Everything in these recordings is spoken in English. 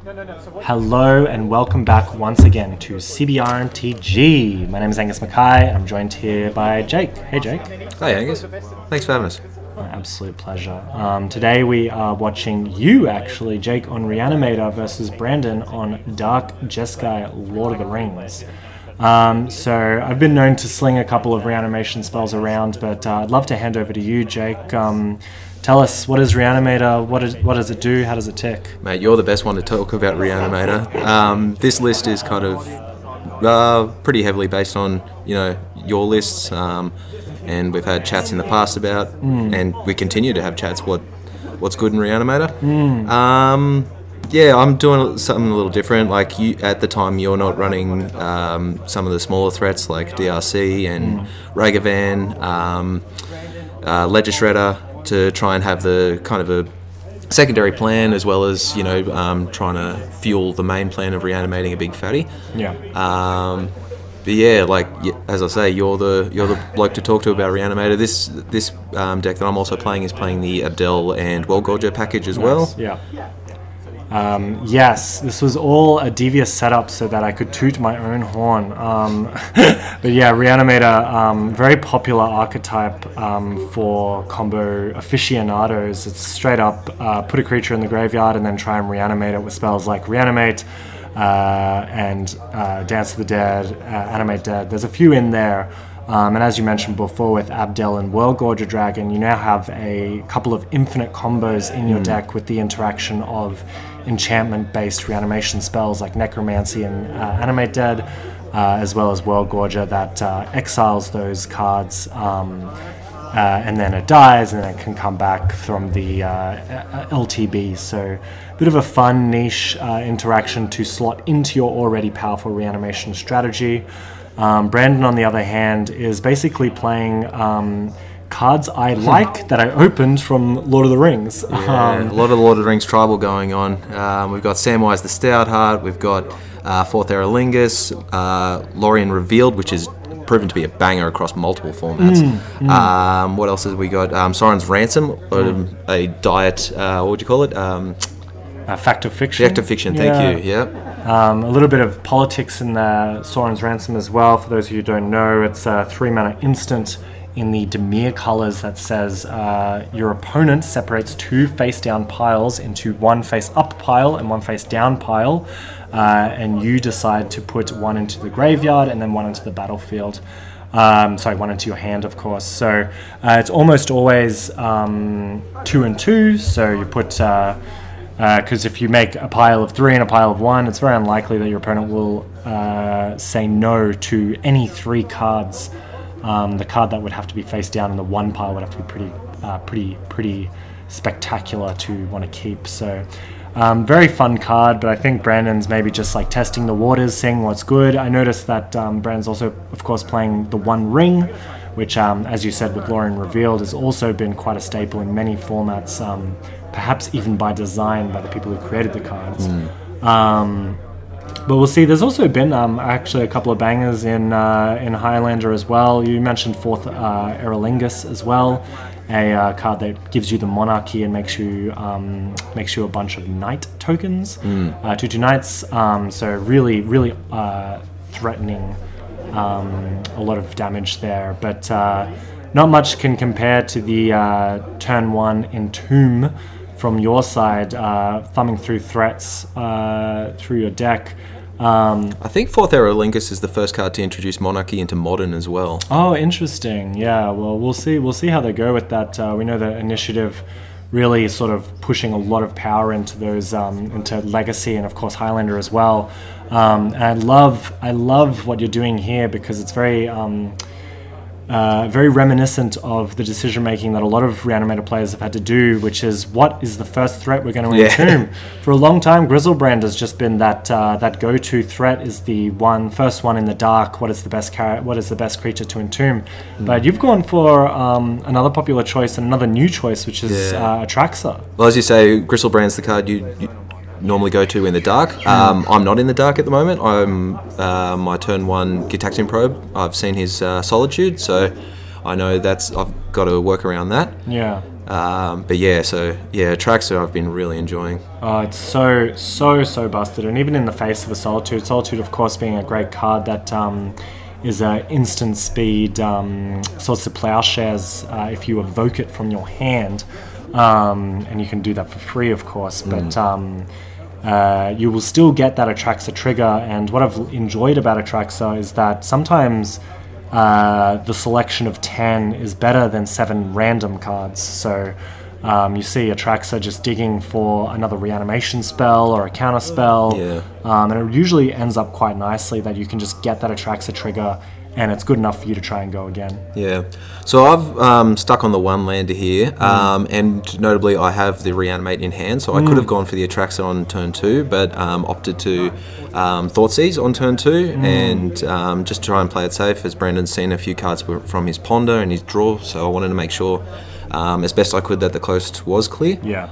Hello and welcome back once again to CBR MTG. My name is Angus Mackay and I'm joined here by Jake. Hey Jake. Hi Angus. Thanks for having us. My absolute pleasure. Today we are watching you actually, Jake, on Reanimator versus Brandon on Dark Jeskai Lord of the Rings. So I've been known to sling a couple of reanimation spells around, but I'd love to hand over to you, Jake. Tell us, what is Reanimator, what does it do, how does it tick? Mate, you're the best one to talk about Reanimator. This list is kind of pretty heavily based on, your lists, and we've had chats in the past about, and we continue to have chats, what's good in Reanimator. Yeah, I'm doing something a little different. Like at the time, you're not running some of the smaller threats like DRC and Ragavan, Ledger Shredder, to try and have the kind of a secondary plan, as well as trying to fuel the main plan of reanimating a big fatty. Yeah. But yeah, like as I say, you're the bloke to talk to about Reanimator. This deck that I'm also playing is playing the Abdel and Worldgorger package as well. Yeah. Yes, this was all a devious setup so that I could toot my own horn. But yeah, Reanimator, very popular archetype for combo aficionados. It's straight up put a creature in the graveyard and then try and reanimate it with spells like Reanimate and Dance of the Dead, Animate Dead. There's a few in there. And as you mentioned before with Abdel and Worldgorger Dragon, you now have a couple of infinite combos in your deck with the interaction of enchantment-based reanimation spells like Necromancy and Animate Dead, as well as Worldgorger that exiles those cards, and then it dies and then it can come back from the LTB. So a bit of a fun niche interaction to slot into your already powerful reanimation strategy. Brandon, on the other hand, is basically playing cards I like that I opened from Lord of the Rings. Yeah, a lot of Lord of the Rings tribal going on. We've got Samwise the Stoutheart, we've got Fourth Aerolingus, Lorien Revealed, which is proven to be a banger across multiple formats. What else have we got? Soren's Ransom, a diet, what would you call it? Fact of Fiction. Fact of Fiction, thank you, yep. A little bit of politics in Soren's Ransom as well. For those of you who don't know, it's a 3-mana instant in the Dimir colors that says your opponent separates 2 face-down piles into 1 face-up pile and 1 face-down pile, and you decide to put 1 into the graveyard and then 1 into the battlefield. Sorry, 1 into your hand, of course. So it's almost always 2 and 2, so you put... because if you make a pile of 3 and a pile of 1, it's very unlikely that your opponent will say no to any 3 cards. The card that would have to be face down in the 1 pile would have to be pretty spectacular to want to keep. So very fun card, but I think Brandon's maybe just like testing the waters, seeing what's good. I noticed that Brandon's also, of course, playing the One Ring, which, as you said, with Lorien Revealed, has also been quite a staple in many formats, perhaps even by design by the people who created the cards. But we'll see. There's also been actually a couple of bangers in Highlander as well. You mentioned Fourth Aerolingus as well, a card that gives you the monarchy and makes you a bunch of knight tokens, 2/2 knights. So really threatening. A lot of damage there, but not much can compare to the turn 1 Entomb from your side, thumbing through threats through your deck. I think Fourth Aerolingus is the first card to introduce Monarchy into Modern as well. Oh, interesting. Yeah, well, we'll see how they go with that. We know the initiative really sort of pushing a lot of power into those into Legacy and of course Highlander as well. And I love what you're doing here because it's very very reminiscent of the decision making that a lot of Reanimator players have had to do, which is what is the first threat we're going to entomb. For a long time, Grizzlebrand has just been that that go-to threat is the first one in the dark. What is the best creature to entomb? But you've gone for another popular choice and another new choice, which is Atraxa. Well, as you say, Grizzlebrand's the card you normally go to in the dark. I'm not in the dark at the moment. I'm my turn 1 Gitaxian Probe. I've seen his Solitude, so I know I've got to work around that. Yeah. But yeah, so yeah, Atraxa I've been really enjoying. Oh, it's so busted, and even in the face of a Solitude, of course being a great card that is a instant speed Swords to Plowshares if you evoke it from your hand, and you can do that for free, of course, but you will still get that Atraxa trigger. And what I've enjoyed about Atraxa is that sometimes the selection of 10 is better than 7 random cards. So you see Atraxa just digging for another reanimation spell or a counter spell, and it usually ends up quite nicely that you can just get that Atraxa trigger and it's good enough for you to try and go again. Yeah, so I've stuck on the 1 lander here, and notably I have the Reanimate in hand, so I could have gone for the Atraxa on turn 2, but opted to Thoughtseize on turn 2, and just try and play it safe, as Brandon's seen a few cards from his ponder and his draw, so I wanted to make sure as best I could that the coast was clear. Yeah.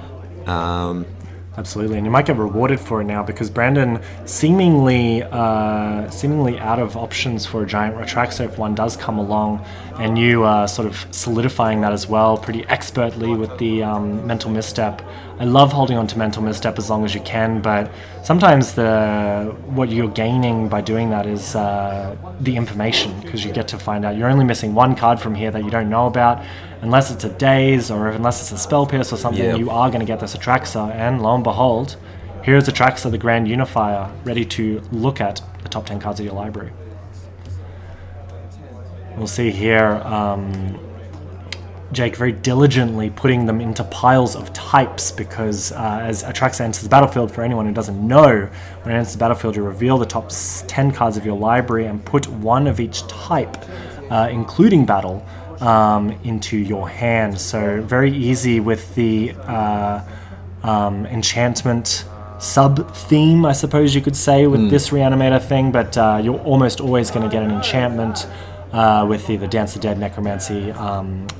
Absolutely, and you might get rewarded for it now, because Brandon seemingly out of options for a giant Atraxa if one does come along, and you sort of solidifying that as well pretty expertly with the Mental Misstep. I love holding on to Mental Misstep as long as you can, but sometimes what you're gaining by doing that is the information, because you get to find out you're only missing 1 card from here that you don't know about. Unless it's a Daze or unless it's a Spell Pierce or something, you are going to get this Atraxa, and lo and behold, here's Atraxa, the Grand Unifier, ready to look at the top 10 cards of your library. We'll see here Jake very diligently putting them into piles of types, because as Atraxa enters the battlefield, for anyone who doesn't know, when it enters the battlefield, you reveal the top 10 cards of your library and put 1 of each type, including battle, into your hand. So very easy with the enchantment sub-theme, I suppose you could say, with this Reanimator thing, but you're almost always going to get an enchantment with either Dance the Dead, Necromancy, and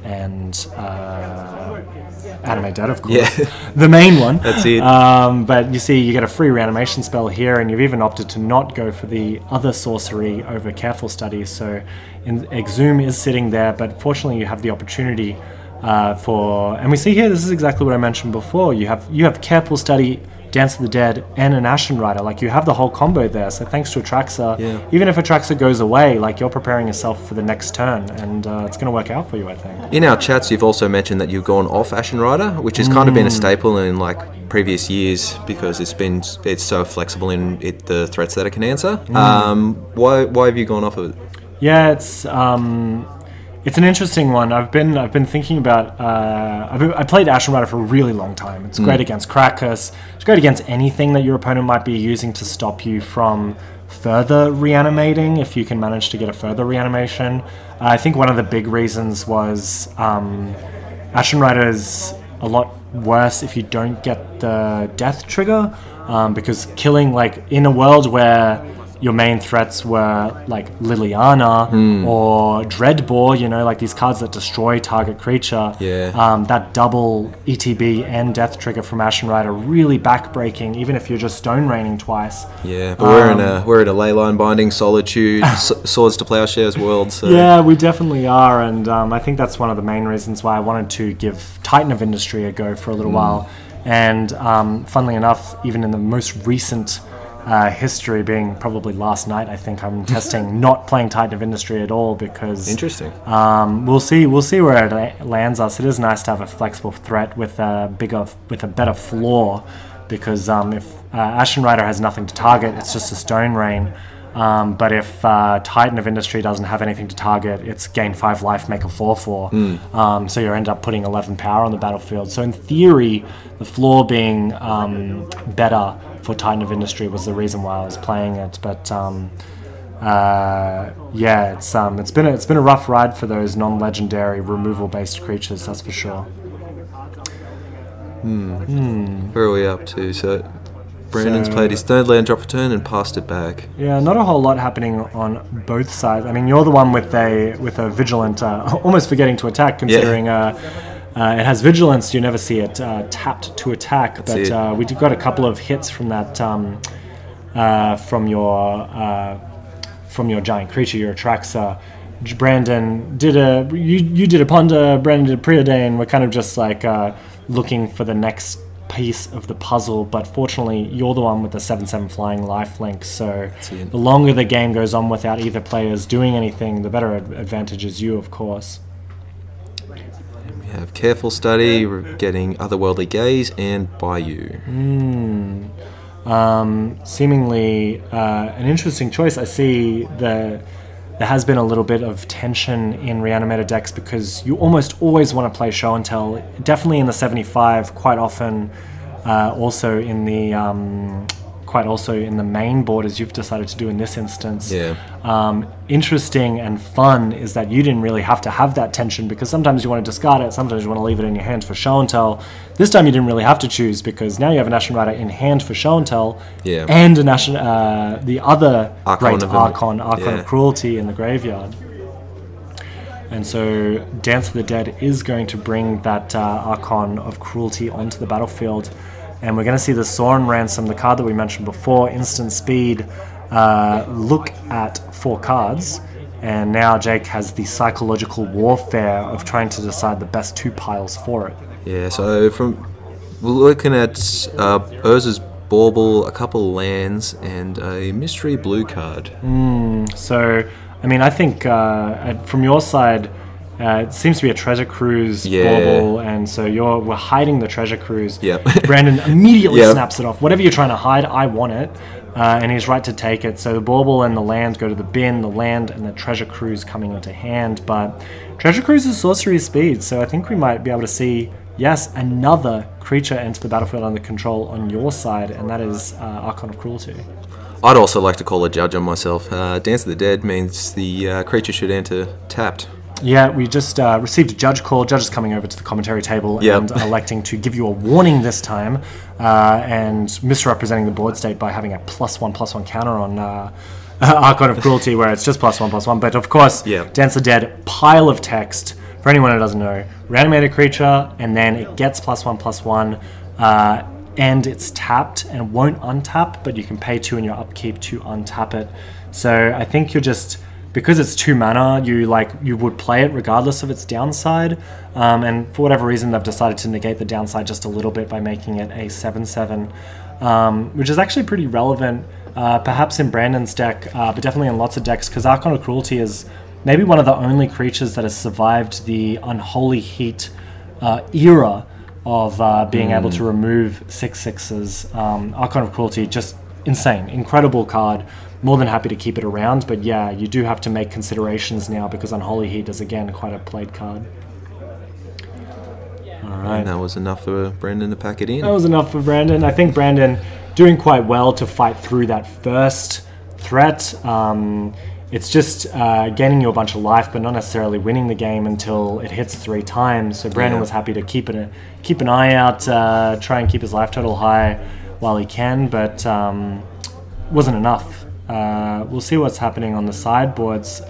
Animate Dead, of course. Yeah. The main one. That's it. But you see, you get a free reanimation spell here, and you've even opted to not go for the other sorcery over Careful Study. So Exhume is sitting there, but fortunately you have the opportunity and we see here, this is exactly what I mentioned before. You have Careful Study, Dance of the Dead, and an Ashen Rider. Like, you have the whole combo there. So thanks to Atraxa, even if Atraxa goes away, like, you're preparing yourself for the next turn, and it's going to work out for you, I think. In our chats, you've also mentioned that you've gone off Ashen Rider, which has kind of been a staple in like previous years, because it's so flexible in the threats that it can answer. Why have you gone off of it? Yeah, it's an interesting one. I've been thinking about. I played Ashen Rider for a really long time. It's great against Krakus. It's great against anything that your opponent might be using to stop you from further reanimating, if you can manage to get a further reanimation. I think one of the big reasons was Ashen Rider is a lot worse if you don't get the death trigger, because killing, like, in a world where your main threats were like Liliana or Dreadbore, you know, like these cards that destroy target creature. That double ETB and death trigger from Ashen Rider really backbreaking, even if you're just stone raining twice. Yeah, but we're in a Leyline Binding, Solitude, Swords to Plowshares world. So. Yeah, we definitely are, and I think that's one of the main reasons why I wanted to give Titan of Industry a go for a little while. And funnily enough, even in the most recent history, being probably last night, I think I'm testing not playing Titan of Industry at all, because interesting. We'll see where it lands us. It is nice to have a flexible threat with a better floor, because if Ashen Rider has nothing to target, it's just a Stone Rain. But if Titan of Industry doesn't have anything to target, it's gain 5 life, make a 4/4. So you end up putting 11 power on the battlefield. So in theory, the floor being better for Titan of Industry was the reason why I was playing it. But yeah, it's been a rough ride for those non-legendary removal-based creatures, that's for sure. Where are we up to? So Brandon's played his third land drop return and passed it back. Yeah, not a whole lot happening on both sides. I mean, you're the one with a vigilant, almost forgetting to attack, considering it has vigilance. You never see it tapped to attack. But we got a couple of hits from that from your giant creature, your Atraxa. Brandon did you did a Ponder, Brandon did a Preordain. We're kind of just like looking for the next piece of the puzzle, but fortunately you're the one with the 7/7 flying lifelink, so the longer the game goes on without either players doing anything, the better advantage is you, of course. We have Careful Study, we're getting Otherworldly Gaze, and Bayou. Seemingly an interesting choice. I see there has been a little bit of tension in Reanimator decks because you almost always want to play Show and Tell. Definitely in the 75, quite often also in the main board, as you've decided to do in this instance. Yeah. Interesting and fun is that you didn't really have to have that tension, because sometimes you want to discard it, sometimes you want to leave it in your hand for Show and Tell. This time you didn't really have to choose, because now you have a Nation Rider in hand for Show and Tell, and a the other great Archon of Cruelty in the graveyard. And so Dance of the Dead is going to bring that Archon of Cruelty onto the battlefield. And we're going to see the Sorin Ransom, the card that we mentioned before, instant speed, look at 4 cards. And now Jake has the psychological warfare of trying to decide the best 2 piles for it. Yeah, so we're looking at Urza's Bauble, a couple of lands, and a mystery blue card. So, I mean, I think from your side, it seems to be a Treasure Cruise Bauble, and so we're hiding the Treasure Cruise. Yep. Brandon immediately snaps it off. Whatever you're trying to hide, I want it. And he's right to take it. So the Bauble and the land go to the bin, the land and the Treasure Cruise coming into hand. But Treasure Cruise is sorcery speed, so I think we might be able to see, yes, another creature enter the battlefield under control on your side, and that is Archon of Cruelty. I'd also like to call a judge on myself. Dance of the Dead means the creature should enter tapped. Yeah, we just received a judge call. Judge is coming over to the commentary table and electing to give you a warning this time and misrepresenting the board state by having a +1/+1 counter on Archon of Cruelty, where it's just +1/+1. But of course, Dance of the Dead, pile of text. For anyone who doesn't know, reanimated creature, and then it gets +1/+1, and it's tapped and won't untap, but you can pay 2 in your upkeep to untap it. So I think you're just... because it's 2 mana, you would play it regardless of its downside, and for whatever reason they've decided to negate the downside just a little bit by making it a 7/7, which is actually pretty relevant, perhaps in Brandon's deck, but definitely in lots of decks, because Archon of Cruelty is maybe one of the only creatures that has survived the Unholy Heat era of being able to remove 6/6s. Archon of Cruelty, just insane, incredible card. More than happy to keep it around, but yeah, you do have to make considerations now because Unholy Heat is again quite a played card. Alright. And that was enough for Brandon to pack it in. That was enough for Brandon. I think Brandon doing quite well to fight through that first threat. It's just gaining you a bunch of life, but not necessarily winning the game until it hits 3 times. So Brandon was happy to keep an eye out, try and keep his life total high while he can, but wasn't enough. We'll see what's happening on the sideboards.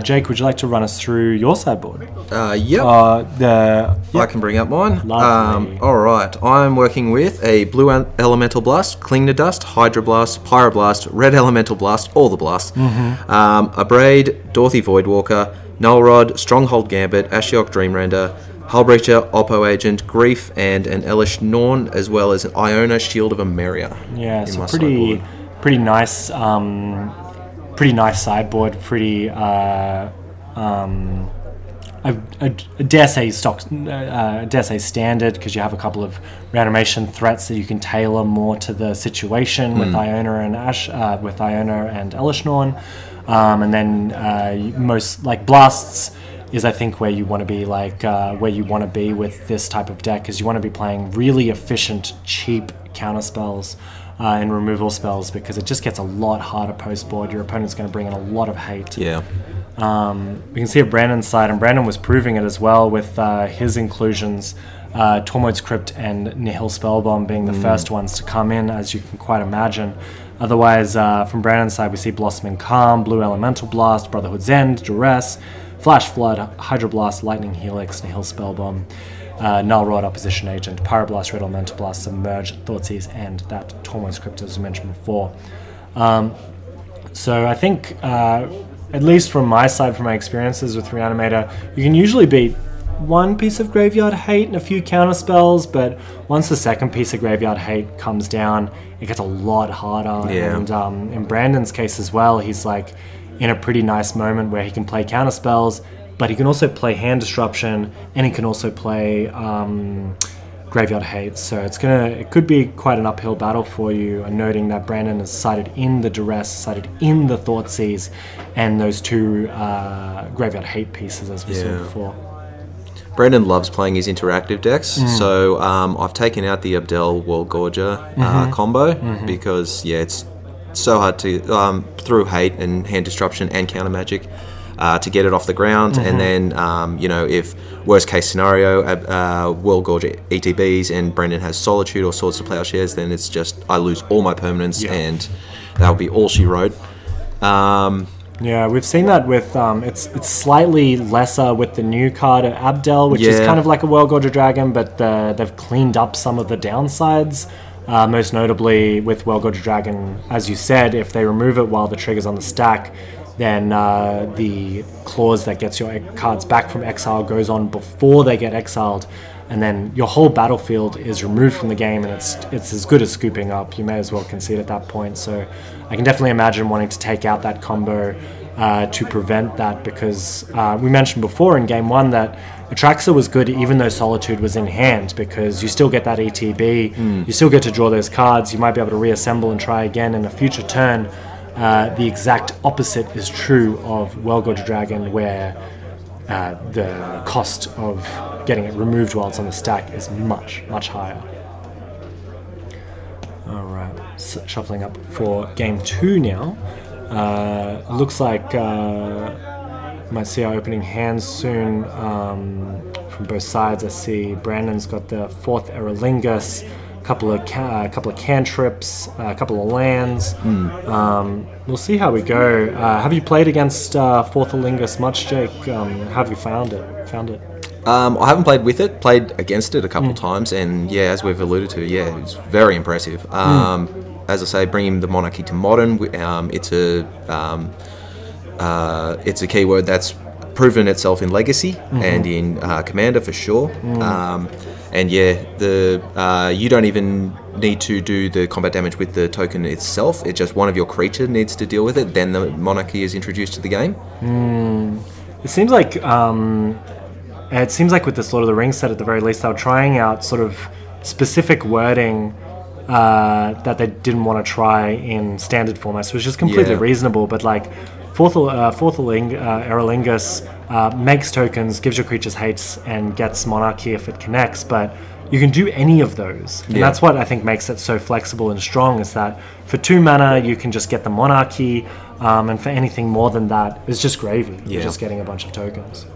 Jake, would you like to run us through your sideboard? Yep. I can bring up mine. All right. I'm working with a blue elemental blast, Cling to Dust, Hydro Blast, Pyroblast, red elemental blast, all the blasts. A Braid, Dorothy Voidwalker, Null Rod, Stronghold Gambit, Ashiok Dreamrender, Hullbreacher, Oppo Agent, Grief, and an Elish Norn, as well as an Iona Shield of Emeria. Yeah, so pretty nice. Pretty nice sideboard. Pretty, I dare say standard, because you have a couple of reanimation threats that you can tailor more to the situation with Iona and Elish Norn, and then most like blasts is I think where you want to be, with this type of deck, because you want to be playing really efficient, cheap counter spells. And removal spells, because it just gets a lot harder post board. Your opponent's going to bring in a lot of hate. Yeah. We can see at Brandon's side, and Brandon was proving it as well with his inclusions. Tormod's Crypt and Nihil Spellbomb being the first ones to come in, as you can quite imagine. Otherwise, from Brandon's side, we see Blossoming Calm, Blue Elemental Blast, Brotherhood's End, Duress, Flash Flood, Hydroblast, Lightning Helix, Nihil Spellbomb, Null Rod, Opposition Agent, Pyroblast, Red Elemental Blast, Submerge, Thoughtseize, and that Tormod's Crypt as mentioned before. So I think at least from my side, from my experiences with Reanimator, you can usually beat one piece of Graveyard Hate and a few counter spells, but once the second piece of Graveyard Hate comes down, it gets a lot harder. Yeah. And in Brandon's case as well, he's like in a pretty nice moment where he can play counter spells, but he can also play Hand Disruption, and he can also play Graveyard Hate. So it could be quite an uphill battle for you. And noting that Brandon has sided in the Duress, sided in the Thoughtseize, and those two Graveyard Hate pieces, as we saw before. Brandon loves playing his interactive decks, so I've taken out the Abdel World Gorger combo because it's so hard to through Hate and Hand Disruption and Counter Magic to get it off the ground, and then you know, if worst case scenario World Gorger ETBs and Brandon has Solitude or Swords to Plowshares, then it's just I lose all my permanents and that'll be all she wrote. Yeah, we've seen that with, it's slightly lesser with the new card of Abdel, which is kind of like a World Gorger Dragon, but they've cleaned up some of the downsides. Most notably with World Gorger Dragon, as you said, if they remove it while the trigger's on the stack, then the clause that gets your cards back from exile goes on before they get exiled, and then your whole battlefield is removed from the game, and it's as good as scooping up. You may as well concede at that point. So I can definitely imagine wanting to take out that combo to prevent that, because we mentioned before in game 1 that Atraxa was good even though Solitude was in hand, because you still get that ETB, you still get to draw those cards, you might be able to reassemble and try again in a future turn. The exact opposite is true of World Gorger Dragon, where the cost of getting it removed while it's on the stack is much, much higher. Alright, so shuffling up for game 2 now. Looks like we might see our opening hands soon from both sides. I see Brandon's got the 4th Aerolingus, a couple of cantrips, a couple of lands. We'll see how we go. Have you played against 4th Aerolingus much, Jake? How have you found it? I haven't played with it, played against it a couple times, and yeah, as we've alluded to, yeah, it's very impressive. As I say, bringing the Monarchy to Modern, it's a keyword that's proven itself in Legacy and in Commander for sure. And yeah, you don't even need to do the combat damage with the token itself. It's just one of your creatures needs to deal with it. Then the Monarchy is introduced to the game. It seems like with this Lord of the Rings set, at the very least, they were trying out sort of specific wording that they didn't want to try in standard formats, which is completely reasonable. But like Fourth Aerolingus makes tokens, gives your creatures hates, and gets Monarchy if it connects, but you can do any of those. And that's what I think makes it so flexible and strong, is that for 2 mana you can just get the Monarchy, and for anything more than that, it's just gravy. You're just getting a bunch of tokens.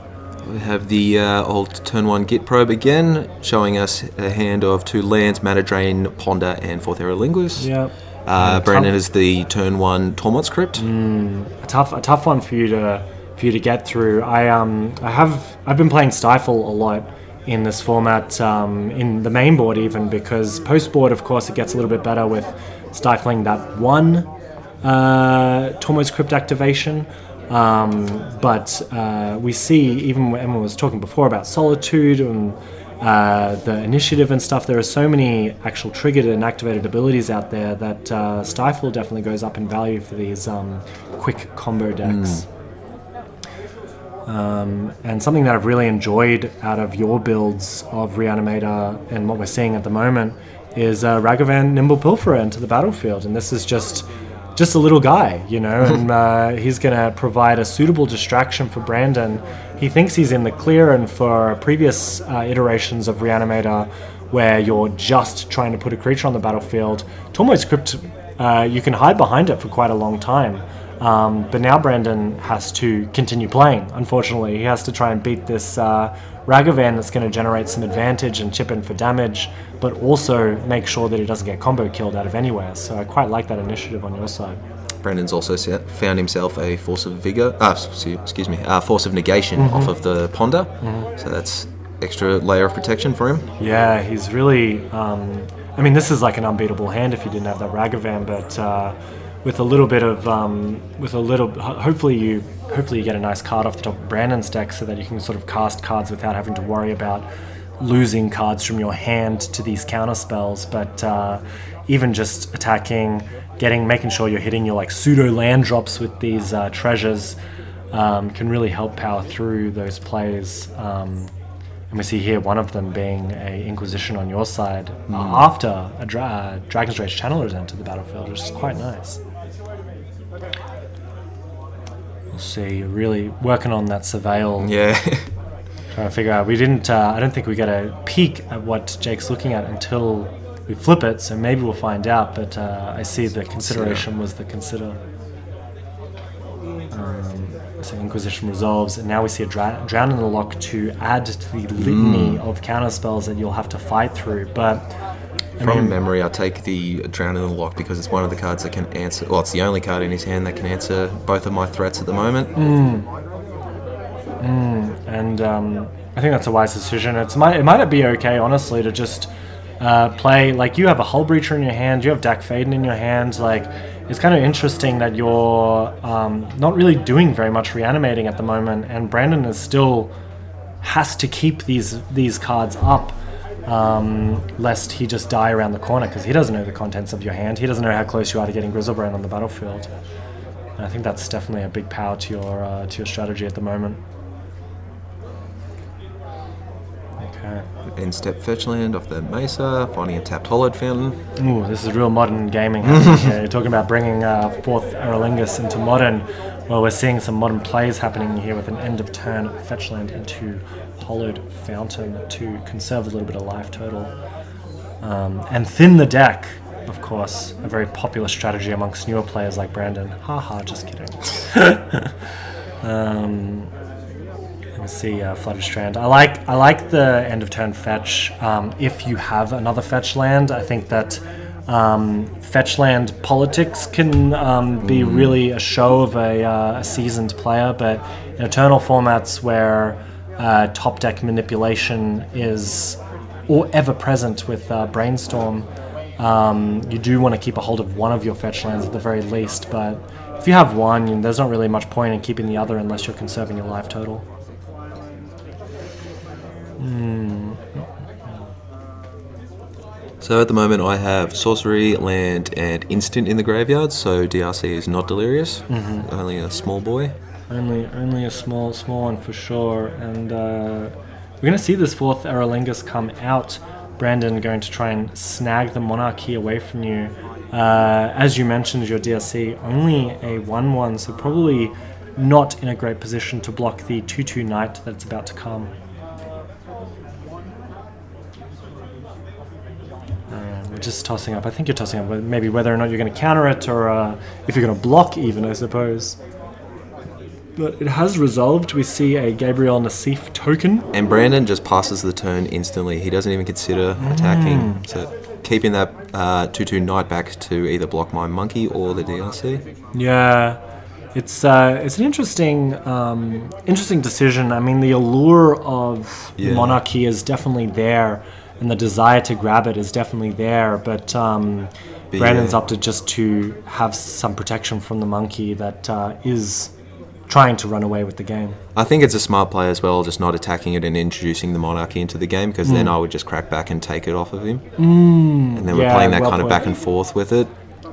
We have the old turn 1 Git Probe again, showing us a hand of 2 lands, Mana Drain, Ponder, and 4th Aerolingus. Brandon is the turn 1 Tormod's Crypt. A tough one for you to get through. I've been playing Stifle a lot in this format, in the main board even, because post board, of course, it gets a little bit better with stifling that 1 Tormod's Crypt activation. But we see, even when Emma was talking before about Solitude and the initiative and stuff, there are so many actual triggered and activated abilities out there that Stifle definitely goes up in value for these quick combo decks. And something that I've really enjoyed out of your builds of Reanimator and what we're seeing at the moment is Ragavan Nimble Pilferer into the battlefield, and this is just a little guy, you know, and he's going to provide a suitable distraction for Brandon. He thinks he's in the clear, and for previous iterations of Reanimator, where you're just trying to put a creature on the battlefield, Tormod's Crypt, you can hide behind it for quite a long time. But now Brandon has to continue playing, unfortunately. He has to try and beat this Ragavan that's going to generate some advantage and chip in for damage, but also make sure that he doesn't get combo killed out of anywhere. So I quite like that initiative on your side. Brandon's also found himself a Force of Vigor, Force of Negation off of the Ponder, so that's extra layer of protection for him. Yeah, he's really, I mean, this is like an unbeatable hand if you didn't have that Ragavan, but with a little bit of hopefully you get a nice card off the top of Brandon's deck, so that you can sort of cast cards without having to worry about losing cards from your hand to these counter spells. But even just attacking, making sure you're hitting your like pseudo land drops with these treasures can really help power through those plays. And we see here one of them being a Inquisition on your side after a Dragon's Rage Channelers enter the battlefield, which is quite nice. We'll see, really working on that surveil. Yeah. Trying to figure out. We didn't. I don't think we get a peek at what Jake's looking at until we flip it. So maybe we'll find out. But I see the consideration was the consider. So Inquisition resolves, and now we see a Drown in the Lock to add to the litany of counter spells that you'll have to fight through. But from memory, I take the Drown in the Lock because it's one of the cards that can answer. Well, it's the only card in his hand that can answer both of my threats at the moment. And I think that's a wise decision. It might be okay, honestly, to just play, like, you have a Hull Breacher in your hand, you have Dak Faden in your hand. Like, it's kind of interesting that you're not really doing very much reanimating at the moment, and Brandon has to keep these cards up, lest he just die around the corner, because he doesn't know the contents of your hand. He doesn't know how close you are to getting Grizzlebrand on the battlefield. And I think that's definitely a big power to your strategy at the moment. Okay. End-step fetch land off the Mesa, finding a tapped Hollowed Fountain. Ooh, this is real modern gaming. Yeah, you're talking about bringing 4th Aerolingus into modern. Well, we're seeing some modern plays happening here with an end-of-turn fetch land into Hollowed Fountain to conserve a little bit of life total. And thin the deck, of course, a very popular strategy amongst newer players like Brandon. Haha, just kidding. Let's see, Flooded Strand. I like the end of turn fetch. If you have another fetch land, I think that fetch land politics can be really a show of a seasoned player. But in Eternal formats where top deck manipulation is ever present with Brainstorm, you do want to keep a hold of one of your fetch lands at the very least. But if you have one, there's not really much point in keeping the other unless you're conserving your life total. So at the moment I have Sorcery, Land and Instant in the graveyard, so DRC is not Delirious, only a small boy. Only a small one for sure, and we're going to see this 4th Aerolingus come out. Brandon going to try and snag the Monarchy away from you. As you mentioned, your DRC only a 1/1, so probably not in a great position to block the 2/2 Knight that's about to come. We're just tossing up. I think you're tossing up maybe whether or not you're going to counter it, or if you're going to block even, I suppose. But it has resolved. We see a Gabriel Nassif token. And Brandon just passes the turn instantly. He doesn't even consider attacking. So keeping that 2/2 Knight back to either block my Monkey or the DRC. Yeah. It's an interesting decision. I mean, the allure of Monarchy is definitely there, and the desire to grab it is definitely there, but Brandon's opted just to have some protection from the Monkey that is trying to run away with the game. I think it's a smart play as well, just not attacking it and introducing the Monarchy into the game, because then I would just crack back and take it off of him. And then we're playing that kind of back and forth with it.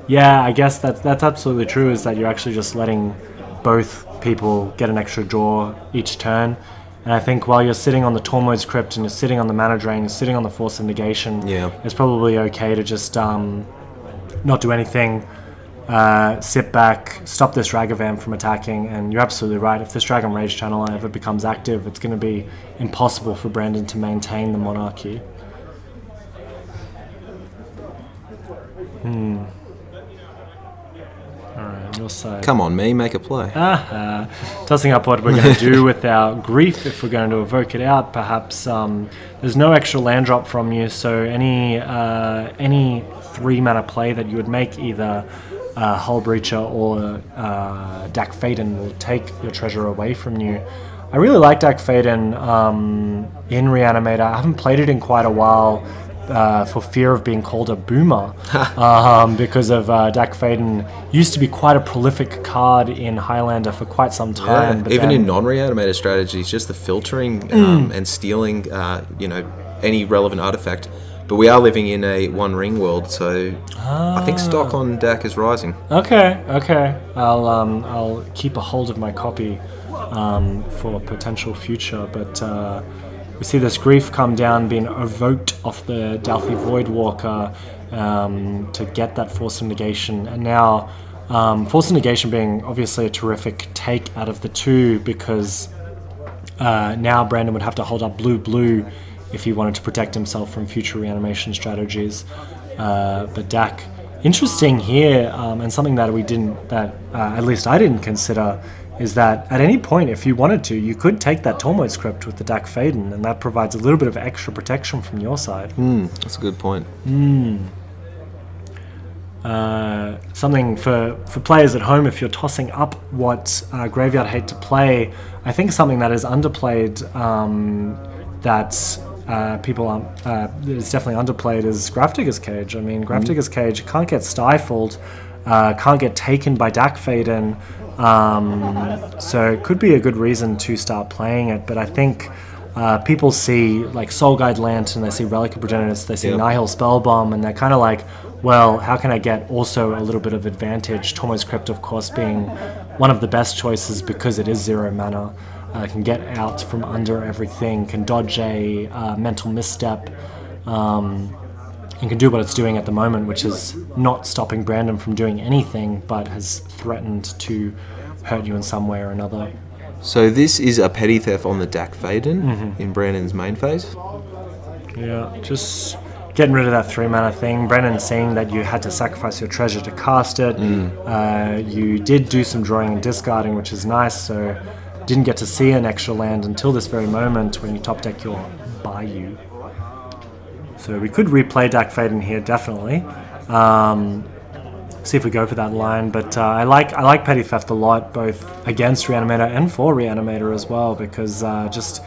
Yeah, I guess that's absolutely true, is that you're actually just letting both people get an extra draw each turn. And I think while you're sitting on the Tormo's Crypt and you're sitting on the Mana Drain, you're sitting on the Force of Negation, it's probably okay to just not do anything, sit back, stop this Ragavan from attacking, and you're absolutely right. If this Dragon Rage Channel ever becomes active, it's going to be impossible for Brandon to maintain the Monarchy. Alright, your side. Come on, me, make a play. Tossing up what we're going to do with our Grief, if we're going to evoke it out. Perhaps there's no extra land drop from you, so any 3 mana play that you would make, either Hull Breacher or Dak Faden, will take your treasure away from you. I really like Dak Faden in Reanimator. I haven't played it in quite a while, for fear of being called a boomer because of Dak Faden used to be quite a prolific card in Highlander for quite some time. Yeah, but even then, in non-reanimator strategies, just the filtering and stealing, any relevant artifact. But we are living in a one ring world, so I think stock on Dak is rising. Okay. I'll keep a hold of my copy for potential future, but. We see this grief come down, being evoked off the Delphi Voidwalker to get that Force of Negation. And now, Force of Negation being obviously a terrific take out of the two, because now Brandon would have to hold up blue if he wanted to protect himself from future reanimation strategies. But Dak, interesting here, and something that at least I didn't consider, is that at any point, if you wanted to, you could take that Tormoid script with the Dak Faden, and that provides a little bit of extra protection from your side. That's a good point. Something for players at home, if you're tossing up what Graveyard hate to play, I think something that is underplayed, that people is definitely underplayed, is Grafdigger's Cage. I mean, Grafdigger's Cage can't get stifled, can't get taken by Dak Faden. So it could be a good reason to start playing it, but I think people see like Soul Guide Lantern, they see Relic of Progenitus, they see Nihil Spellbomb, and they're kind of like, well, how can I get also a little bit of advantage? Tormoid's Crypt, of course, being one of the best choices because it is 0 mana, can get out from under everything, can dodge a mental misstep, and can do what it's doing at the moment, which is not stopping Brandon from doing anything, but has threatened to hurt you in some way or another. So this is a petty theft on the Dak Faden in Brandon's main phase? Yeah, just getting rid of that 3 mana thing. Brandon saying that you had to sacrifice your treasure to cast it. You did do some drawing and discarding, which is nice, so didn't get to see an extra land until this very moment when you top deck your Bayou. So we could replay Dak Faden here, definitely. See if we go for that line. But I like Petty Theft a lot, both against Reanimator and for Reanimator as well, because just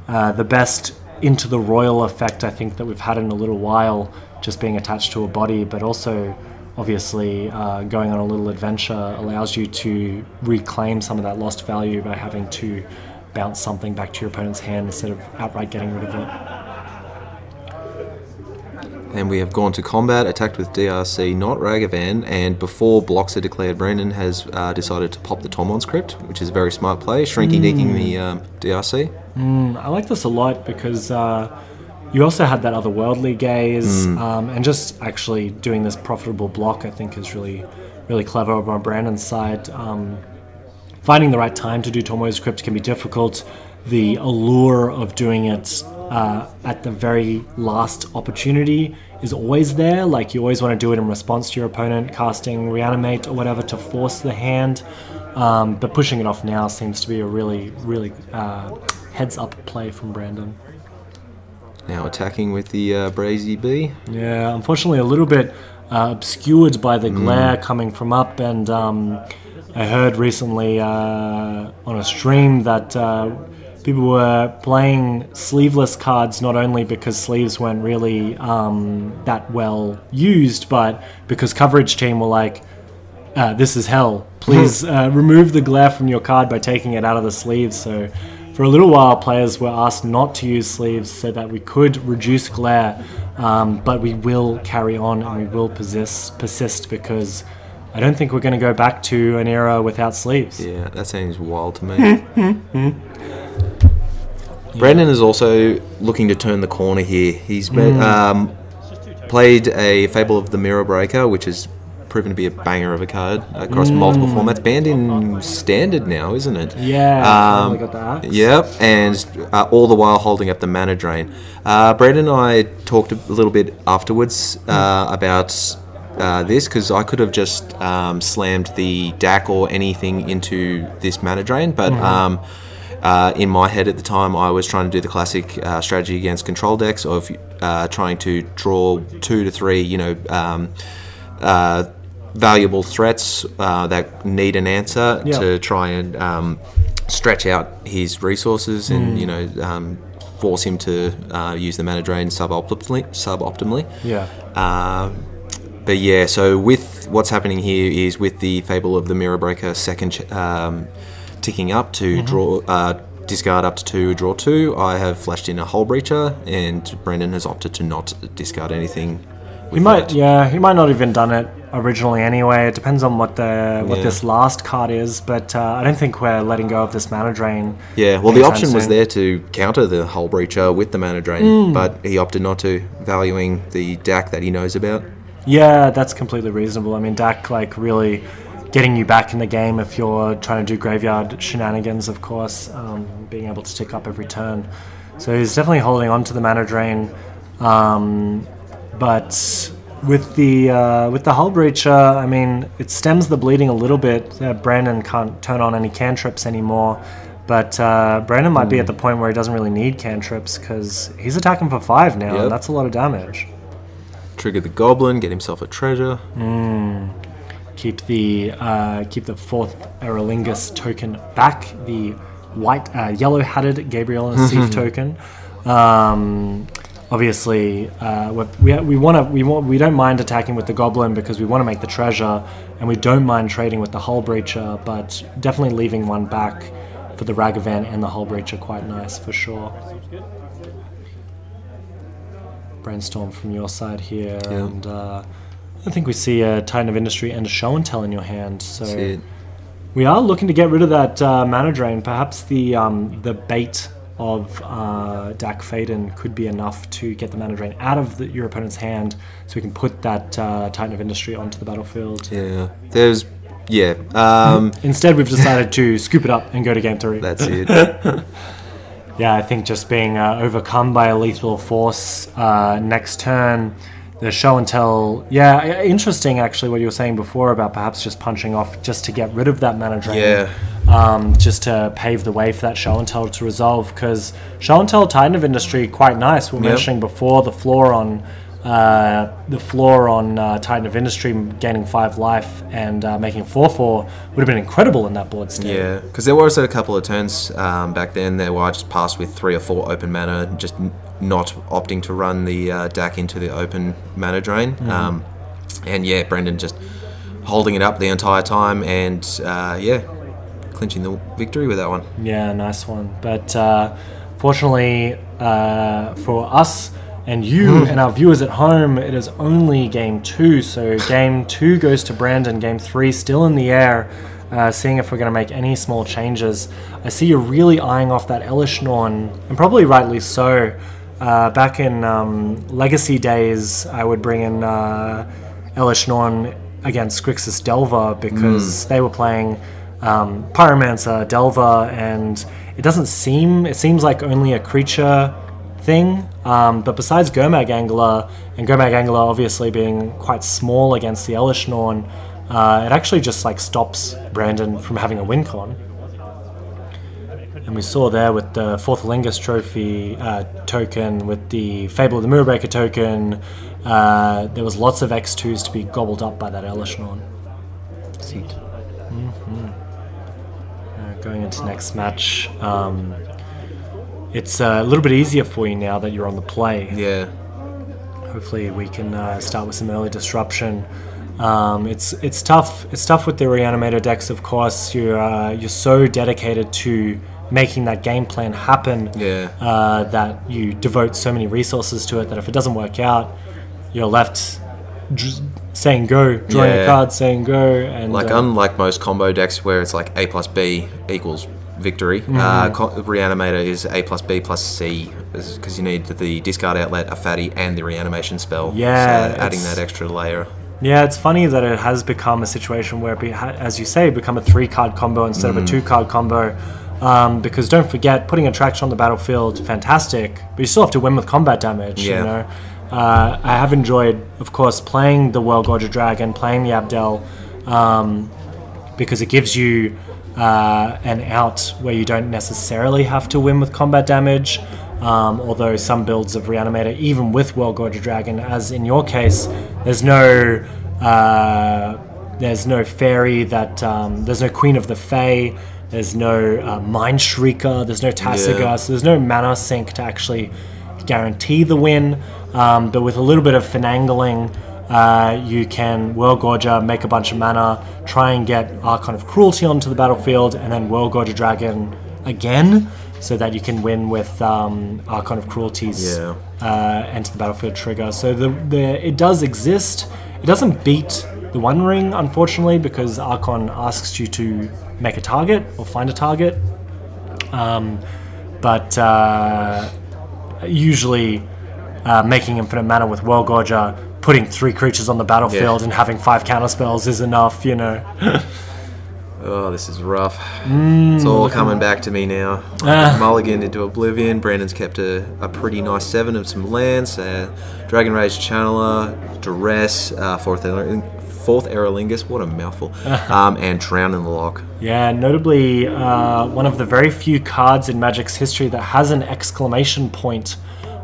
the best into the royal effect I think that we've had in a little while, just being attached to a body, but also obviously going on a little adventure allows you to reclaim some of that lost value by having to bounce something back to your opponent's hand instead of outright getting rid of it. And we have gone to combat, attacked with DRC, not Ragavan, and before blocks are declared, Brandon has decided to pop the Tormod script, which is a very smart play, shrinky-dinking the DRC. I like this a lot because you also had that otherworldly gaze, and just actually doing this profitable block I think is really, really clever on Brandon's side. Finding the right time to do Tormod's script can be difficult. The allure of doing it at the very last opportunity is always there. Like, you always want to do it in response to your opponent casting Reanimate or whatever to force the hand, but pushing it off now seems to be a really, really heads up play from Brandon. Now attacking with the Brazy Bee. Yeah, unfortunately a little bit obscured by the glare coming from up, and I heard recently on a stream that people were playing sleeveless cards not only because sleeves weren't really that well used, but because coverage team were like, this is hell. Please remove the glare from your card by taking it out of the sleeves. So for a little while, players were asked not to use sleeves so that we could reduce glare, but we will carry on and we will persist because I don't think we're going to go back to an era without sleeves. Yeah, that seems wild to me. Brandon is also looking to turn the corner here. He's played a Fable of the Mirror Breaker, which has proven to be a banger of a card across multiple formats. Banned in Standard now, isn't it? Yeah, finally got that. Yep, and all the while holding up the mana drain. Brandon and I talked a little bit afterwards about this, because I could have just slammed the DAC or anything into this mana drain, but in my head at the time I was trying to do the classic strategy against control decks of trying to draw 2 to 3 valuable threats that need an answer to try and stretch out his resources and force him to use the mana drain suboptimally. Yeah. But yeah, so with what's happening here is with the Fable of the Mirror Breaker second ticking up to draw, discard up to 2, draw 2, I have flashed in a Hull Breacher, and Brendan has opted to not discard anything. He might, yeah, he might not have even done it originally anyway. It depends on what this last card is, but I don't think we're letting go of this mana drain. Yeah, well, the option was there to counter the Hull Breacher with the mana drain, but he opted not to, valuing the DAC that he knows about. Yeah, that's completely reasonable. I mean, DAC, like, really getting you back in the game if you're trying to do graveyard shenanigans, of course, being able to tick up every turn. So he's definitely holding on to the mana drain, but with the Hull Breacher, I mean, it stems the bleeding a little bit. Brandon can't turn on any cantrips anymore, but Brandon might be at the point where he doesn't really need cantrips because he's attacking for 5 now, and that's a lot of damage. Trigger the Goblin, get himself a treasure. Keep the 4th Aerolingus token back. The white, yellow-hatted Gabriel and Seif token. Obviously, we don't mind attacking with the Goblin because we want to make the treasure, and we don't mind trading with the Hull Breacher, but definitely leaving one back for the Ragavan and the Hull Breacher quite nice for sure. Brainstorm from your side here, and I think we see a Titan of Industry and a Show and Tell in your hand. So we are looking to get rid of that mana drain. Perhaps the bait of Dak Faden could be enough to get the mana drain out of your opponent's hand, so we can put that Titan of Industry onto the battlefield. Instead, we've decided to scoop it up and go to game 3. That's it. Yeah, I think just being overcome by a lethal force next turn. The Show and Tell, yeah, interesting actually what you were saying before about perhaps just punching off just to get rid of that mana drain. Yeah. Just to pave the way for that Show and Tell to resolve, because Show and Tell Titan of Industry, quite nice. We were mentioning before the floor on Titan of Industry gaining 5 life and making 4/4 would have been incredible in that board state. Yeah, because there was a couple of turns back then there where I just passed with 3 or 4 open mana, just not opting to run the DAC into the open mana drain. And yeah, Brendan just holding it up the entire time and clinching the victory with that one. Yeah, nice one. But fortunately for us and you and our viewers at home, it is only game 2. So game 2 goes to Brandon, game 3 still in the air. Seeing if we're going to make any small changes. I see you're really eyeing off that Elish Norn, and probably rightly so. Back in Legacy days, I would bring in Elish Norn against Grixis Delver because they were playing Pyromancer, Delver, and it seems like only a creature thing, but besides Gurmag Angler, and Gurmag Angler obviously being quite small against the Elish Norn, it actually just like stops Brandon from having a win con. And we saw there with the 4th Lingus Trophy token, with the Fable of the Mirrorbreaker token, there was lots of X2s to be gobbled up by that Elish Norn. Going into next match, it's a little bit easier for you now that you're on the play. Yeah. Hopefully we can start with some early disruption. It's tough. It's tough with the Reanimator decks, of course. You're so dedicated to making that game plan happen that you devote so many resources to it that if it doesn't work out, you're left saying go, drawing a card, saying go. And like unlike most combo decks where it's like A plus B equals victory, Reanimator is A plus B plus C, because you need the discard outlet, a fatty, and the reanimation spell. Yeah, so adding that extra layer. Yeah, it's funny that it has become a situation where, as you say, become a 3-card combo instead of a 2-card combo. Because don't forget, putting Attraction on the battlefield, fantastic, but you still have to win with combat damage. You know, I have enjoyed, of course, playing the World Gorger Dragon, playing the Abdel, because it gives you an out where you don't necessarily have to win with combat damage. Although some builds of Reanimator, even with World Gorger Dragon, as in your case, there's no fairy that there's no Queen of the Fae There's no Mind Shrieker, there's no Tasigur, so there's no mana sink to actually guarantee the win. But with a little bit of finagling, you can World Gorger, make a bunch of mana, try and get Archon of Cruelty onto the battlefield, and then World Gorger Dragon again, so that you can win with Archon of Cruelty's enter the battlefield trigger. So it does exist. It doesn't beat the One Ring, unfortunately, because Archon asks you to make a target or find a target. But usually making infinite mana with World Gorger, putting 3 creatures on the battlefield and having 5 counterspells is enough, you know. Oh, this is rough. It's all coming back to me now. Mulligan into Oblivion. Brandon's kept a pretty nice 7 of some lands. Dragon Rage Channeler, Duress, Fourth Aerolingus, what a mouthful, and Drown in the Lock. Yeah, notably one of the very few cards in Magic's history that has an exclamation point.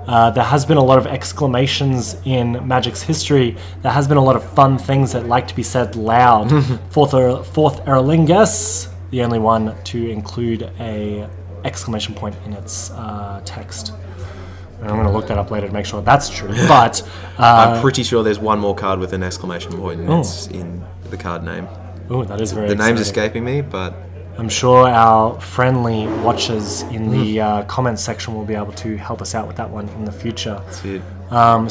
There has been a lot of exclamations in Magic's history. There has been a lot of fun things that like to be said loud. Fourth Aerolingus, the only one to include a exclamation point in its text. And I'm going to look that up later to make sure that's true. But I'm pretty sure there's one more card with an exclamation point, and it's in the card name. Oh, that is very The exciting. name's escaping me, but I'm sure our friendly watchers in the comments section will be able to help us out with that one in the future. that's it.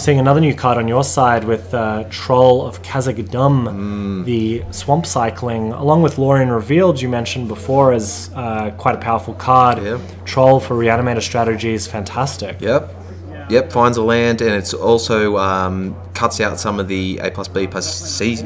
Seeing another new card on your side with Troll of Khazad-dûm, the swamp cycling, along with Lorien Revealed, you mentioned before, as quite a powerful card. Yeah. Troll for Reanimator strategy is fantastic. Yep, finds a land, and it's also cuts out some of the A plus B plus C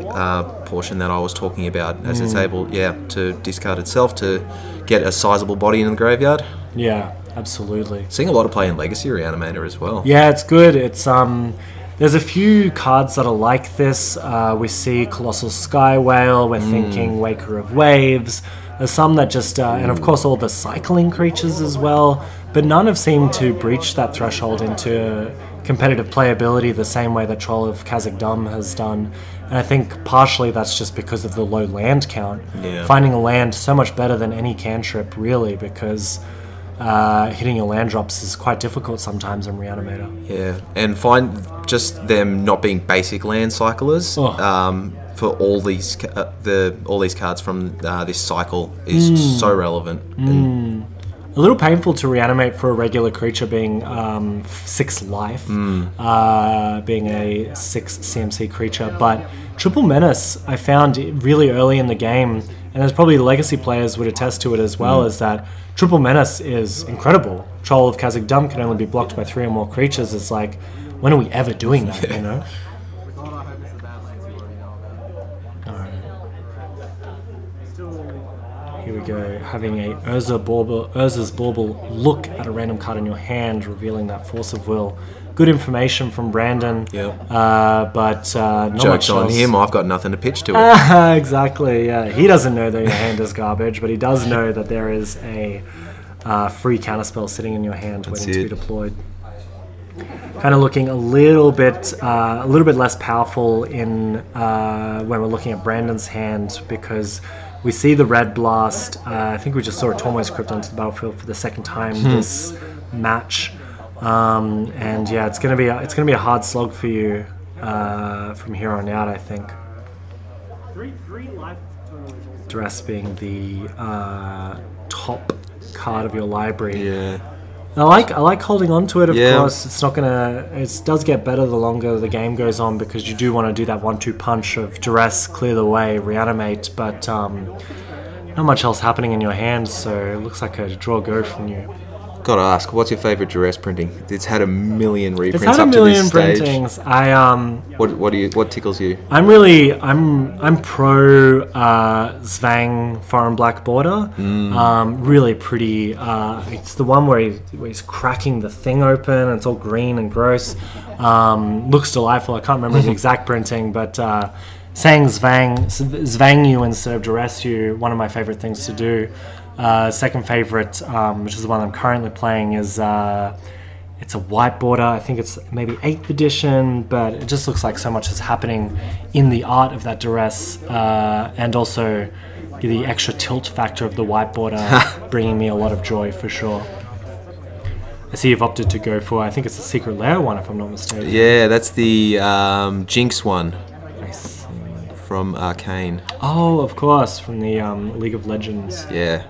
portion that I was talking about, as it's able, to discard itself to get a sizable body in the graveyard. Yeah, absolutely. Seeing a lot of play in Legacy Reanimator as well. Yeah, it's good. It's there's a few cards that are like this. We see Colossal Sky Whale. We're thinking Waker of Waves. There's some that just, and of course all the cycling creatures as well. But none have seemed to breach that threshold into competitive playability the same way that Troll of Khazad-dûm has done. And I think partially that's just because of the low land count. Yeah. Finding a land so much better than any cantrip, really, because hitting your land drops is quite difficult sometimes in Reanimator. Yeah, and find just them not being basic land cyclers for all these cards from this cycle is so relevant. And a little painful to reanimate for a regular creature being 6 life, being a 6 CMC creature, but Triple Menace I found really early in the game, and there's probably legacy players would attest to it as well, is that Triple Menace is incredible. Troll of Khazad-dûm can only be blocked by 3 or more creatures. It's like, when are we ever doing that, you know? Here we go, having a Urza's Bauble look at a random card in your hand, revealing that Force of Will. Good information from Brandon, but not much joke's on else. him, I've got nothing to pitch to it. Exactly, yeah. He doesn't know that your hand is garbage, but he does know that there is a free counterspell sitting in your hand waiting to be deployed. Kind of looking a little bit less powerful in when we're looking at Brandon's hand, because we see the red blast. I think we just saw a Tormoise Crypt onto the battlefield for the second time this match, and yeah, it's gonna be a hard slog for you from here on out, I think. Duress being the top card of your library. Yeah. I like holding on to it, of course. It's not gonna. It does get better the longer the game goes on, because you do want to do that 1-2 punch of Duress, clear the way, reanimate, but not much else happening in your hand, so it looks like a draw go from you. Gotta ask, what's your favourite Duress printing? It's had a million reprints It's had a up million to this stage. printings. I What tickles you? I'm pro Zvang Foreign Black Border. Really pretty. It's the one where he's cracking the thing open and it's all green and gross. Looks delightful. I can't remember the exact printing, but saying Zvang you instead of Duress you, one of my favorite things to do. Second favorite, which is the one I'm currently playing, is it's a white border. I think it's maybe 8th edition, but it just looks like so much is happening in the art of that Duress, and also the extra tilt factor of the white border bringing me a lot of joy for sure. I see you've opted to go for, I think it's a Secret Lair one if I'm not mistaken. Yeah, that's the Jinx one. Nice. From Arcane. Oh, of course, from the League of Legends. Yeah.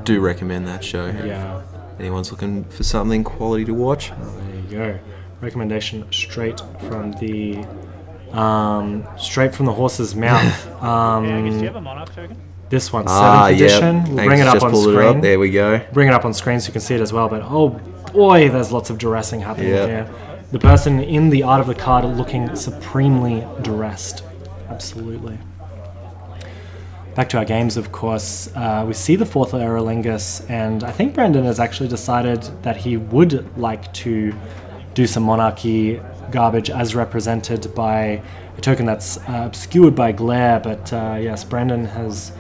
Do recommend that show. Yeah. Anyone's looking for something quality to watch. Oh, there you go. Recommendation straight from the horse's mouth. This one, 7th edition. Yep. We'll bring it up on screen. There we go. Bring it up on screen so you can see it as well. But oh boy, there's lots of duressing happening Yep. here. The person in the art of the card looking supremely duressed. Absolutely. Back to our games, of course. We see the 4th Aerolingus, and I think Brendan has actually decided that he would like to do some Monarchy garbage as represented by a token that's obscured by glare, but yes, Brendan has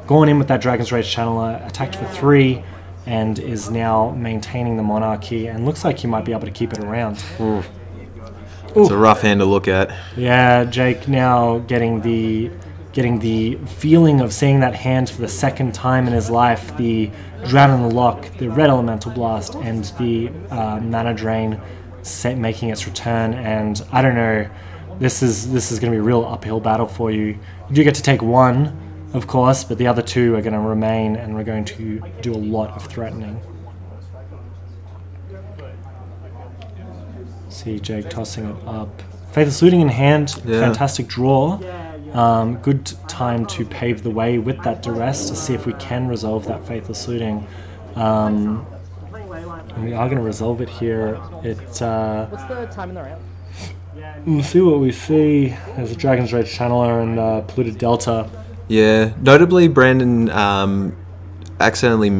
gone in with that Dragon's Rage Channeler, attacked for 3, and is now maintaining the Monarchy, and looks like he might be able to keep it around. It's a rough hand to look at. Yeah, Jake now getting the feeling of seeing that hand for the 2nd time in his life, the Drown in the Lock, the Red Elemental Blast, and the Mana Drain making its return. And I don't know, this is going to be a real uphill battle for you. You do get to take 1, of course, but the other 2 are going to remain, and we're going to do a lot of threatening. See Jake tossing it up. Faithless Looting in hand, fantastic draw. Good time to pave the way with that duress to see if we can resolve that Faithless Looting. And we are going to resolve it here. What's the time in the round? We'll see what we see. There's a Dragon's Rage Channeler and Polluted Delta. Yeah, notably Brandon accidentally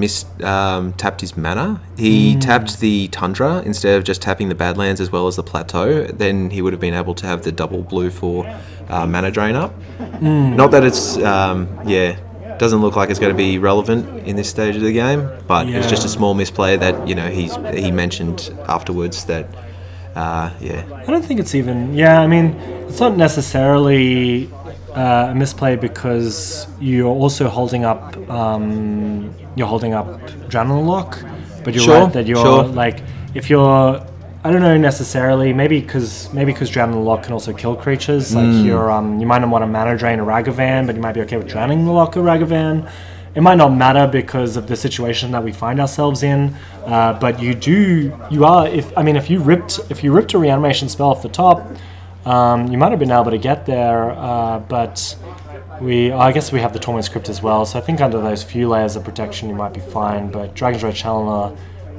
tapped his mana. He tapped the Tundra instead of just tapping the Badlands as well as the Plateau. Then he would have been able to have the double blue for mana drain up. Not that it's, doesn't look like it's going to be relevant in this stage of the game, but it's just a small misplay that, you know, he mentioned afterwards that, I don't think it's even, I mean, it's not necessarily a misplay because you're also holding up Drown in the Lock, but you're right that you're like, if you're, I don't know necessarily, maybe because Drown in the Lock can also kill creatures, like you're you might not want to mana drain a Ragavan, but you might be okay with Drowning in the Lock or Ragavan. It might not matter because of the situation that we find ourselves in, but if you ripped a reanimation spell off the top, you might have been able to get there, but I guess we have the Torment Script as well, so I think under those few layers of protection you might be fine, but Dragon's Rage Channeler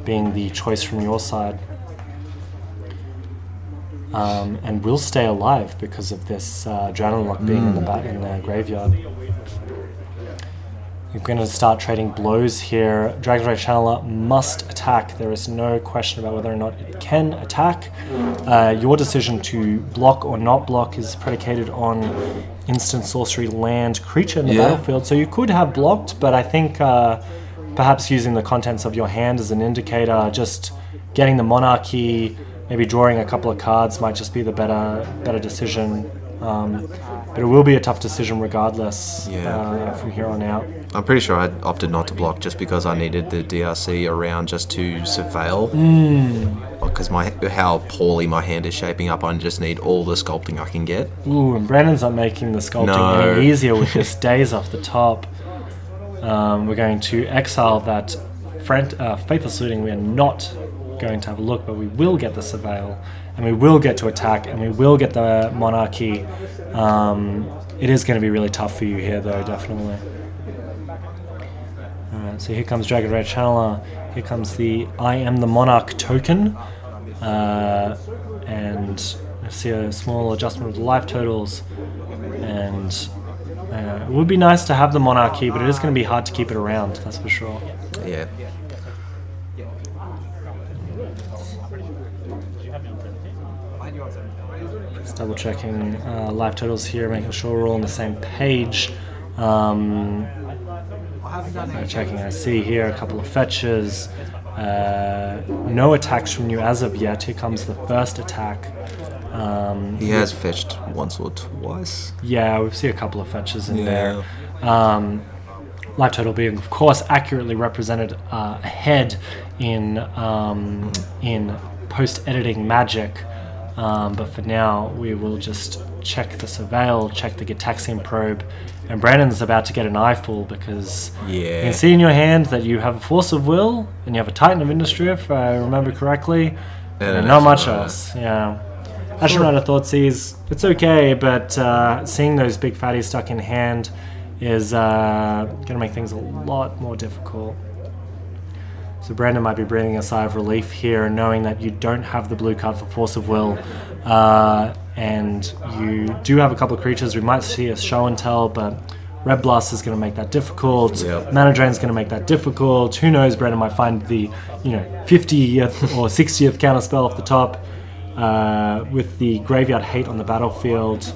being the choice from your side. And will stay alive because of this Drown Lock being in the graveyard. We're going to start trading blows here. Dragon's Rage Channeler must attack. There is no question about whether or not it can attack. Your decision to block or not block is predicated on instant sorcery land creature in the battlefield. So you could have blocked, but I think perhaps using the contents of your hand as an indicator, just getting the Monarchy, maybe drawing a couple of cards might just be the better decision. But it will be a tough decision regardless from here on out. I'm pretty sure I opted not to block just because I needed the DRC around just to surveil. Because how poorly my hand is shaping up, I just need all the sculpting I can get. Ooh, and Brandon's not making the sculpting any easier with this Daze off the top. We're going to exile that Faithless Looting. We are not going to have a look, but we will get the Surveil, and we will get to attack, and we will get the Monarchy. It is going to be really tough for you here, though, definitely. Alright, so here comes Dragon's Rage Channeler. Here comes the I Am the Monarch token. And I see a small adjustment of the life totals. And it would be nice to have the Monarchy, but it is going to be hard to keep it around, that's for sure. Yeah. Just double checking life totals here, making sure we're all on the same page. Checking, I see here a couple of fetches. No attacks from you as of yet. Here comes the first attack. He has fetched once or twice. Yeah, we've seen a couple of fetches in there. Life total being, of course, accurately represented ahead in post-editing magic. But for now, we will just check the Surveil, check the Gitaxian Probe, and Brandon's about to get an eyeful because you can see in your hand that you have a Force of Will and you have a Titan of Industry, if I remember correctly, and not much else. Yeah. Ashen Rider Thoughtseize, it's okay, but seeing those big fatties stuck in hand is going to make things a lot more difficult. So Brandon might be breathing a sigh of relief here, knowing that you don't have the blue card for Force of Will, and you do have a couple of creatures. We might see a Show and Tell, but Red Blast is going to make that difficult. Mana Drain is going to make that difficult. Who knows? Brandon might find the 50th or 60th counterspell off the top with the Graveyard Hate on the battlefield.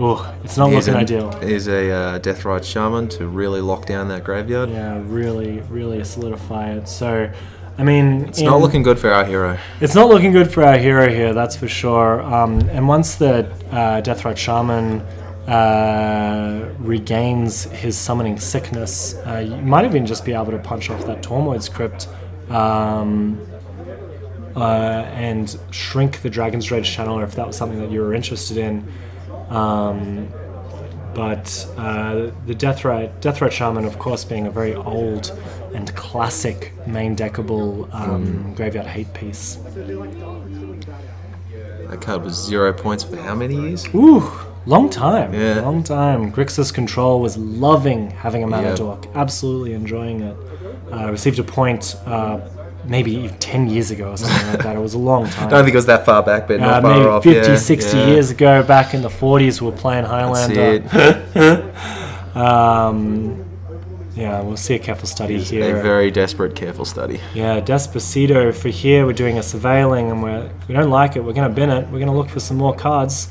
Oh, it's not looking ideal. Is a Deathrite Shaman to really lock down that graveyard. Yeah, really solidify it. So, I mean, it's not looking good for our hero. It's not looking good for our hero here, that's for sure. And once the Deathrite Shaman regains his summoning sickness, you might even just be able to punch off that Tormoid's Crypt and shrink the Dragon's Rage Channeler if that was something that you were interested in. But the Deathrite Shaman, of course, being a very old and classic main deckable Graveyard Hate piece. That card was 0 points for how many years? Ooh, long time. Yeah. Long time. Grixis Control was loving having a mana dork. Absolutely enjoying it. Received a point maybe even 10 years ago or something like that. It was a long time. I don't think it was that far back, but not far maybe off. 50, 60 years ago, back in the 40s, we were playing Highlander. Yeah, we'll see a careful study here. A very desperate, careful study. Yeah, Despacito for here. We're doing a surveilling, and we don't like it. We're going to bin it. We're going to look for some more cards.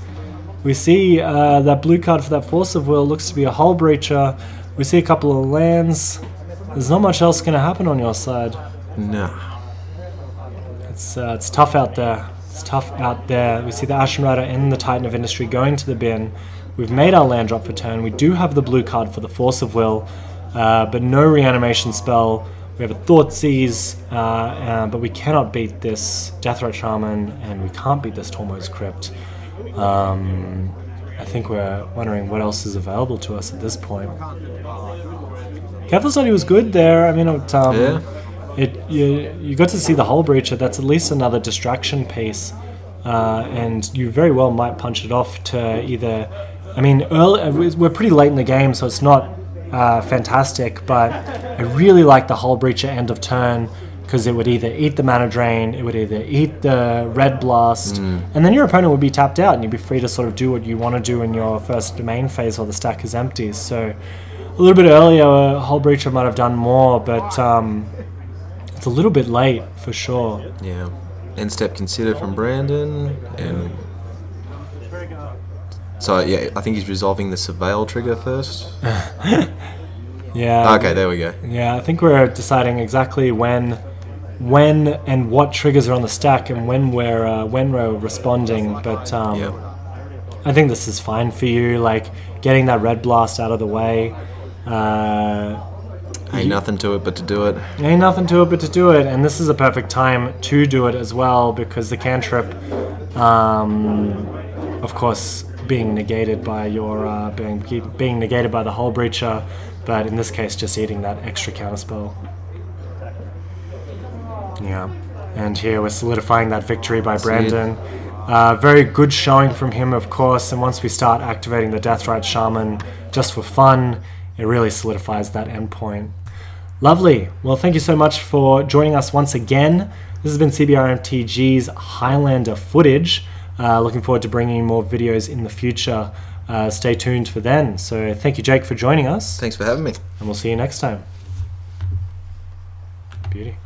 We see that blue card for that Force of Will looks to be a Hull Breacher. We see a couple of lands. There's not much else going to happen on your side. No. It's tough out there. It's tough out there. We see the Ashen Rider and the Titan of Industry going to the bin. We've made our land drop for turn. We do have the blue card for the Force of Will, but no reanimation spell. We have a Thoughtseize, but we cannot beat this Deathrite Shaman, and we can't beat this Tormoid's Crypt. I think we're wondering what else is available to us at this point. Careful Study was good there. I mean, you got to see the Hull Breacher. That's at least another distraction piece, and you very well might punch it off to either. I mean, we're pretty late in the game, so it's not fantastic. But I really like the Hull Breacher end of turn because it would either eat the Mana Drain, it would either eat the Red Blast, and then your opponent would be tapped out, and you'd be free to sort of do what you want to do in your first domain phase while the stack is empty. So a little bit earlier, Hull Breacher might have done more, but. It's a little bit late, for sure. Yeah. End step consider from Brandon. And so, yeah, I think he's resolving the Surveil trigger first. Yeah. Okay, there we go. Yeah, I think we're deciding exactly when and what triggers are on the stack and when we're responding. But I think this is fine for you, like getting that Red Blast out of the way. Ain't nothing to it but to do it. Ain't nothing to it but to do it, and this is a perfect time to do it as well because the cantrip, of course, being negated by your being negated by the Hull Breacher, but in this case, just eating that extra counterspell. Yeah, and here we're solidifying that victory by Brandon. Very good showing from him, of course, and once we start activating the Deathrite Shaman just for fun, it really solidifies that endpoint. Lovely. Well, thank you so much for joining us once again. This has been CBR MTG's Highlander footage. Looking forward to bringing you more videos in the future. Stay tuned for then. So thank you, Jake, for joining us. Thanks for having me. And we'll see you next time. Beauty.